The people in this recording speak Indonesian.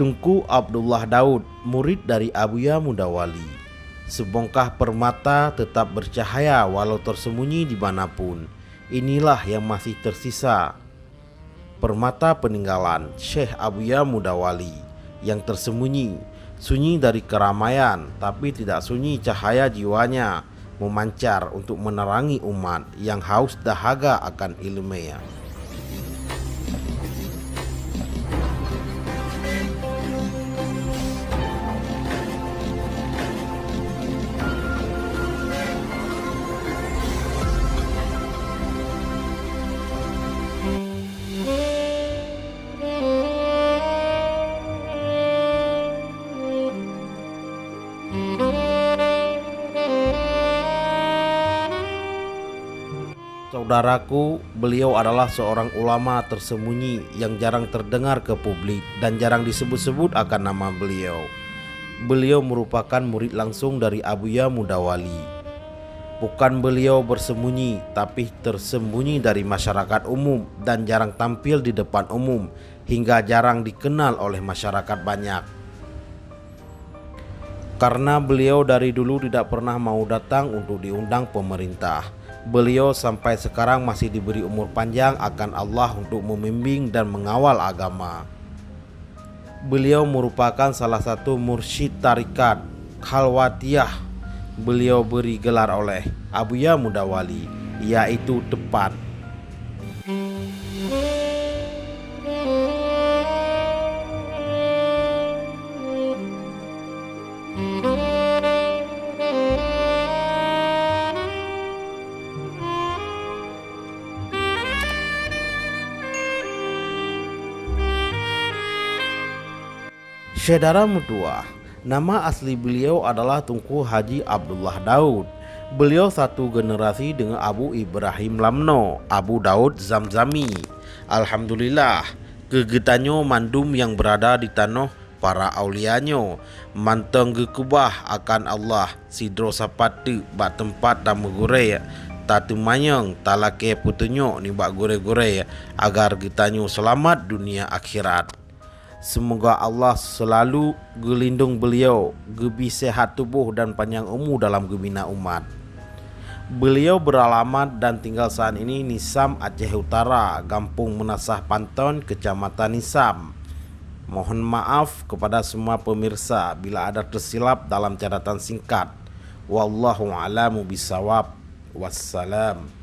Tunku Abdullah Daud, murid dari Abuya Mudawali. Sebongkah permata tetap bercahaya walau tersembunyi dimanapun. Inilah yang masih tersisa. Permata peninggalan Syekh Abuya Mudawali yang tersembunyi, sunyi dari keramaian, tapi tidak sunyi cahaya jiwanya, memancar untuk menerangi umat yang haus dahaga akan ilmunya. Saudaraku, beliau adalah seorang ulama tersembunyi yang jarang terdengar ke publik dan jarang disebut-sebut akan nama beliau. Beliau merupakan murid langsung dari Abuya Mudawali. Bukan beliau bersembunyi, tapi tersembunyi dari masyarakat umum dan jarang tampil di depan umum hingga jarang dikenal oleh masyarakat banyak. Karena beliau dari dulu tidak pernah mau datang untuk diundang pemerintah. Beliau sampai sekarang masih diberi umur panjang akan Allah untuk membimbing dan mengawal agama. Beliau merupakan salah satu mursyid tarikat Khalwatiyah. Beliau beri gelar oleh Abuya Mudawali, yaitu tepat. Saudara Mutua, nama asli beliau adalah Tunku Haji Abdullah Daud. Beliau satu generasi dengan Abu Ibrahim Lamno, Abu Daud Zamzami. Alhamdulillah, kegetanyo mandum yang berada di tanah para aulianyo, manteng gekubah akan Allah, sidro sapatu bak tempat dan megure tatu manyang talake putunyo ni bak gore-gore agar getanyo selamat dunia akhirat. Semoga Allah selalu gelindung beliau, gebi sehat tubuh dan panjang umur dalam gebina umat. Beliau beralamat dan tinggal saat ini Nisam, Aceh Utara, Kampung Menasah Panton, Kecamatan Nisam. Mohon maaf kepada semua pemirsa bila ada tersilap dalam catatan singkat. Wallahu a'lamu bishawab. Wassalam.